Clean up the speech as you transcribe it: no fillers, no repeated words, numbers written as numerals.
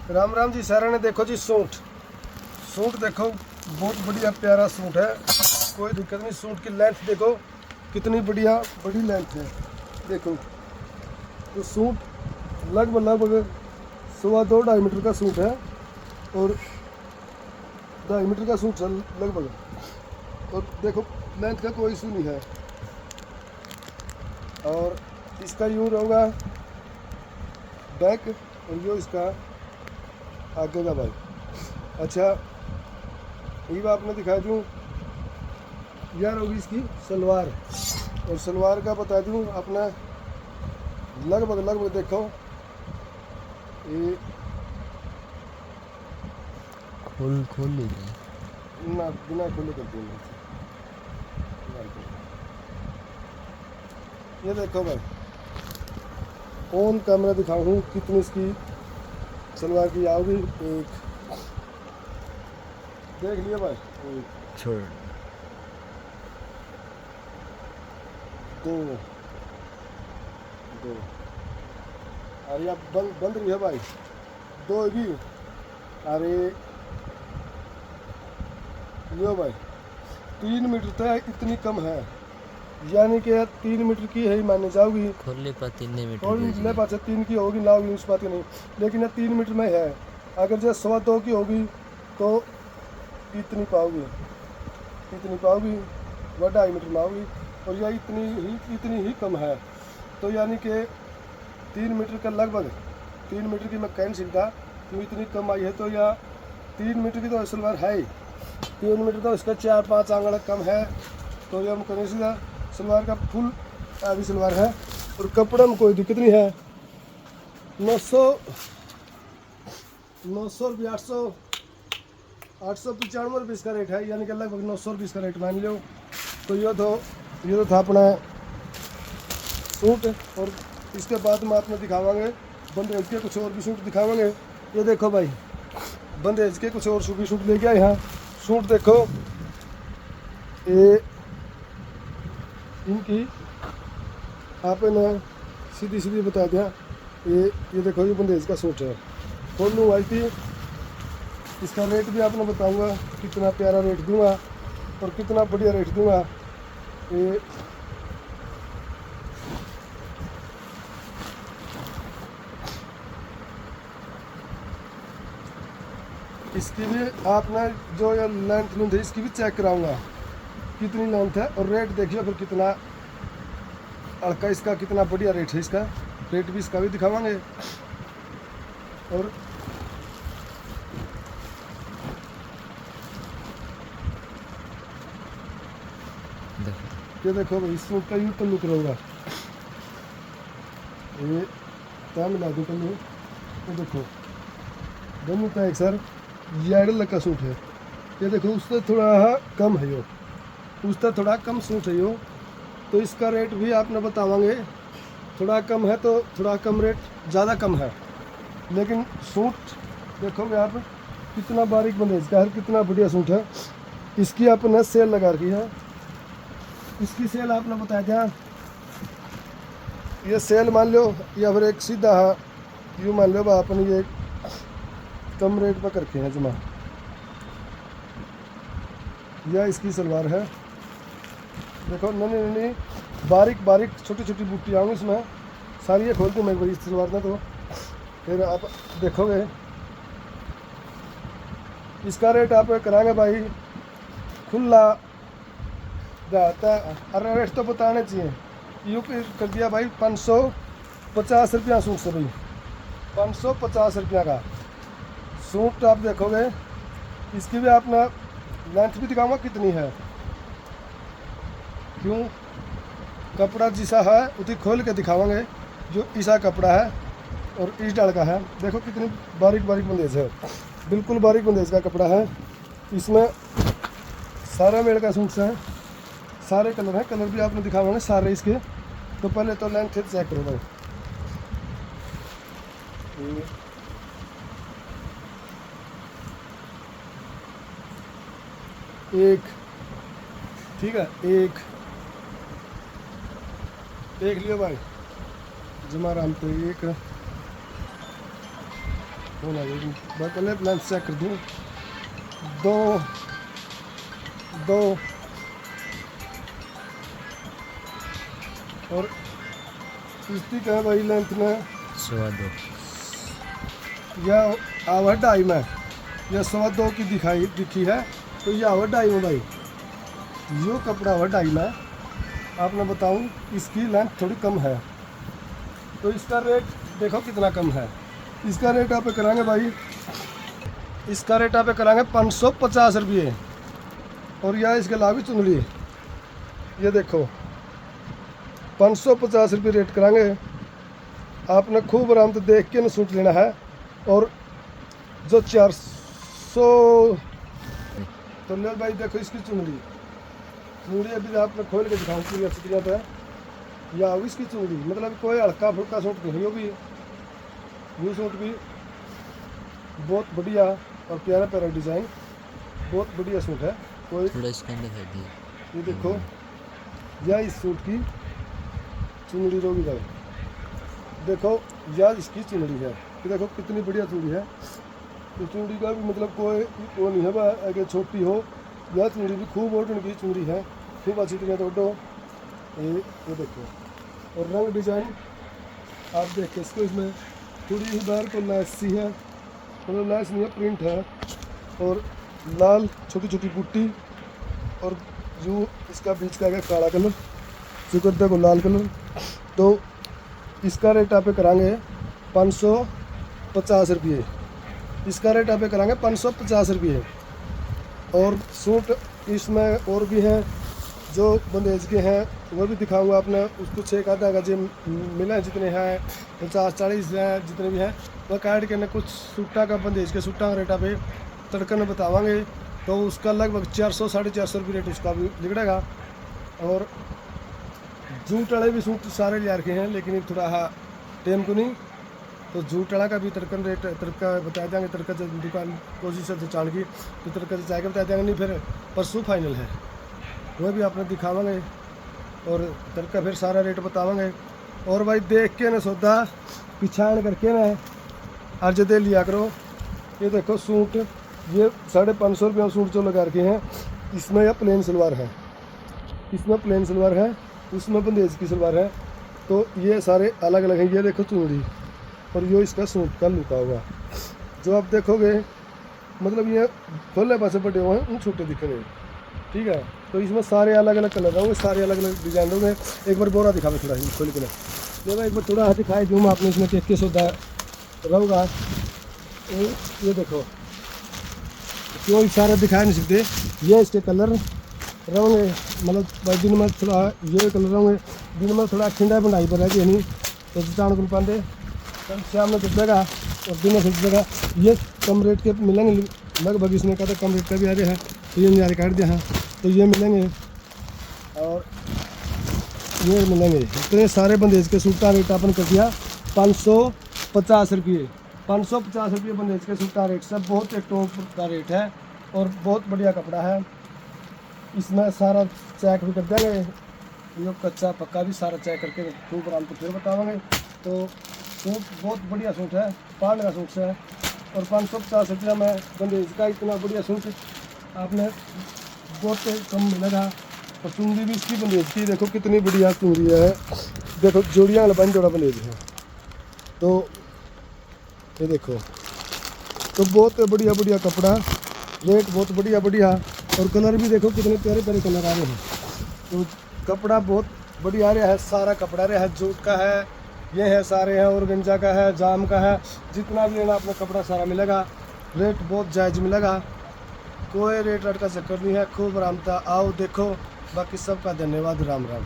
राम राम जी सारा ने। देखो जी सूट, सूट देखो बहुत बढ़िया प्यारा सूट है, कोई दिक्कत नहीं। सूट की लेंथ देखो कितनी बढ़िया बड़ी लेंथ है। देखो तो सूट लगभग 2.25 मीटर का सूट है और 2.5 मीटर का सूट है लगभग। और देखो लेंथ का कोई इशू नहीं है। और इसका यूँ होगा बैक और यो इसका आगे का भाई। अच्छा ये आपने दिखा दूँ यार, होगी इसकी सलवार। और सलवार का बता दूँ अपना लगभग देखो ये खोल लीजिए ना बिना खोले करते हैं। ये देखो भाई ऑन कैमरा दिखाऊँ कितनी इसकी सलवार की आओगी। एक देख लिया भाई, एक छोड़ दो दो अरे अब बंद रही है भाई, दो भी। अरे यो भाई 3 मीटर तक इतनी कम है, यानी कि 3 मीटर की है ही माने जाओगी। खोलने पर 3 मीटर और ले पास 3 की होगी ना होगी उस बात की नहीं, लेकिन ये 3 मीटर में है। अगर जो 2.25 की होगी तो इतनी पाओगी वह 2.5 मीटर में आओगी। और यह इतनी ही कम है, तो यानी कि 3 मीटर का लगभग 3 मीटर की मैं कह नहीं सकता तो इतनी कम आई है। तो या 3 मीटर की तो सलवार है ही, 3 मीटर तो इसका 4-5 आंगड़ कम है। तो यह हम कहने सीधा सलवार का फुल आधी सलवार है। और कपड़े में कोई दिक्कत नहीं है। 900 रुपये 895 रुपये इसका रेट है, यानी कि लगभग 900 रुपये इसका रेट मान लो। तो ये तो था अपना सूट। और इसके बाद में आपने दिखावांगे बंदेज के कुछ और भी सूट दिखावांगे। ये देखो भाई बंदेज के कुछ और भी सूट लेके आए हैं। सूट देखो ये इनकी आपने सीधी बता दिया। ये देखो ये बंदेज का सूट है, खोल लूँ आई थी। इसका रेट भी आपने बताऊंगा कितना प्यारा रेट दूंगा और कितना बढ़िया रेट दूंगा। इसकी भी आपने जो ये लेंथ है इसकी भी चेक कराऊंगा कितनी लेंथ है। और रेट देखिए फिर कितना अड़का इसका, कितना बढ़िया रेट है इसका। रेट भी इसका भी दिखावांगे। और ये देखो भाई सूट का यूँ तो लुक रहेगा। ये क्या मिला दूँ कल ये देखो दोनों का एक सर यार्ड का सूट है। ये देखो उससे थोड़ा कम है यो, उससे थोड़ा कम सूट है यो। तो इसका रेट भी आपने बतावांगे। थोड़ा कम है तो थोड़ा कम रेट, ज़्यादा कम है। लेकिन सूट देखोगे आप कितना बारीक बंदेज का है, कितना बढ़िया सूट है। इसकी आपने सेल लगा रखी है। इसकी सेल आपने बताया क्या, ये सेल मान लो या फिर एक सीधा यूँ मान लो आपने ये कम रेट पर करके हैं जमा। यह इसकी सलवार है। देखो नन्ही बारीक छोटी बूटी आऊँगी इसमें सारी। ये खोल दूँ मैं बड़ी सलवार में, तो फिर आप देखोगे इसका रेट आप कराएंगे भाई खुला जाता है। अरे रेट तो बताने चाहिए। यूँ कर दिया भाई 550 रुपया सूट से भाई, 550 रुपया का सूट। आप देखोगे इसकी भी अपना लेंथ भी दिखाऊंगा कितनी है, क्यों कपड़ा जैसा है उसी खोल के दिखावांगे। जो ईसा कपड़ा है और इस डाल का है, देखो कितनी बारीक बंदेज है, बिल्कुल बारीक बंदेज का कपड़ा है। इसमें सारा मेल का सूट है, सारे कलर हैं, कलर भी आपने दिखावांगे सारे इसके। तो पहले तो लेंथ चेक करो भाई। एक ठीक है, एक देख लियो भाई जमा राम। तो एक फोन आ गया, मैं पहले लेंथ चेक कर दूँ। दो दो और इसकी क्या भाई लेंथ में 2.25 यह आवर 2.5 में, यह 2.25 की दिखी है, तो यह आवर 2.5 में भाई। यो कपड़ा आवर 2.5 में, आपने बताऊं इसकी लेंथ थोड़ी कम है, तो इसका रेट देखो कितना कम है। इसका रेट आप कराएंगे भाई, इसका रेट आप कराएंगे 550 रुपये। और यह इसके अलावा चुनरी, ये देखो 550 रुपये रेट कराएंगे। आपने खूब आराम से देख के न सूट लेना है। और जो 400 तो ले भाई, देखो इसकी चुनरी अभी आपने खोल के दिखाऊँ पूरी अच्छी तरह पे। या इसकी चुनरी मतलब कोई हल्का फुल्का सूट नहीं होगी, ये सूट भी बहुत बढ़िया और प्यारा प्यारा डिज़ाइन, बहुत बढ़िया सूट है। कोई थोड़ा इसके अंदर कर दिए। ये देखो, यह इस सूट की चुनरी रोगी भाई, देखो यह इसकी चुनरी है। ये देखो कितनी बढ़िया चुनरी है। तो चुनरी का भी मतलब कोई वो नहीं है भाई अगर छोटी हो, यह चुनरी भी खूब ओढ़ने की चुनरी है, खूब अच्छी तरह तो ओढ़ो। ये देखो, और रंग डिजाइन आप देखो इसको, इसमें थोड़ी ही बार तो लैस सी है, मतलब लैस नहीं है, प्रिंट है। और लाल छोटी छोटी बुट्टी, और जो इसका बीच का है काला कलर, जो करते को लाल कलर। तो इसका रेट आप कराएंगे 550 रुपये। इसका रेट आप कराएंगे 550 रुपये। और सूट इसमें और भी हैं जो बंदेज के हैं, वो भी दिखाऊंगा आपने। उसको 6 आधा गजे मिले जितने हैं, 50-40 हैं, जितने भी हैं वह काट के कुछ सूटा का बंदेज के सूटा का रेट आप तड़कन बतावांगे। तो उसका लगभग 400-450 रुपये रेट उसका भी निकलेगा। और जूट वाले भी सूट सारे ले रखे हैं, लेकिन थोड़ा टाइम को नहीं, तो जूट वाला का भी तड़कन रेट तड़का बता देंगे। तड़का जब दुकान कोशिश से चाण की तो तड़का से जाकर बता देंगे, नहीं फिर परसों फाइनल है, वह भी आपने दिखावांगे। और तड़का फिर सारा रेट बतावांगे। और भाई देख के ना सौदा पिछाड़ करके ना अर्ज दे लिया करो। ये देखो सूट, ये 550 रुपये सूट जो लगा रखे हैं, इसमें यह प्लेन सलवार है, इसमें प्लेन सलवार है, उसमें बंदेज की सलवार है। तो ये सारे अलग अलग हैं। ये देखो चुनरी, और ये इसका सूट का लुका हुआ जो आप देखोगे, मतलब ये खोले पासे बड़े हुए हैं, उन छोटे दिखेंगे, ठीक है। तो इसमें सारे अलग अलग कलर होंगे, सारे अलग अलग डिजाइन होंगे। एक बार बोरा दिखावे थोड़ा ही खोल के ना, ये भाई एक बार थोड़ा दिखाई दूँ आपने, इसमें देख के सौदा रहूँगा। ये देखो, क्यों सारे दिखा नहीं सकते, ये इसके कलर रहेंगे, मतलब भाई दिन में थोड़ा ये कलर रहेंगे, दिन में थोड़ा खिंडा बनाई पर रहेगी नहीं, तो जान को पाते कल शाम में दिखेगा और दिन में दिखेगा। ये कम रेट के मिलेंगे लगभग, इसने कहा था कम रेट का भी आ रहे हैं, तो ये नहीं काट दिया है, तो ये मिलेंगे। और ये मिलेंगे इतने सारे बंदेज के सूट का रेट अपन कर दिया 550 रुपये। 550 रुपये बंदेज के सूट का रेट सब बहुत एक टॉप का रेट है, और बहुत बढ़िया कपड़ा है। इसमें सारा चेक भी कर देंगे, ये कच्चा पक्का भी सारा चेक करके खूब आराम को फिर बतावांगे। तो सूट बहुत बढ़िया सूट है, पान का सूट है, और 550 रुपया में बंदेज का इतना बढ़िया सूट आपने बहुत कम मिलेगा। और चुनरी भी इसकी बंदेज की देखो कितनी बढ़िया चुनरी है, देखो जोड़ियाँ लबान जोड़ा बंदेज है। तो ये देखो, तो बहुत बढ़िया बढ़िया कपड़ा, रेट बहुत बढ़िया बढ़िया, और कलर भी देखो कितने प्यारे प्यारे कलर आ रहे हैं। तो कपड़ा बहुत बढ़िया आ रहा है, सारा कपड़ा रहा है, जूट का है, ये है सारे हैं, और गंजा का है, जाम का है, जितना भी लेना अपना कपड़ा सारा मिलेगा। रेट बहुत जायज़ मिलेगा, कोई रेट का चक्कर नहीं है। खूब आराम था, आओ देखो। बाकी सबका धन्यवाद, राम राम।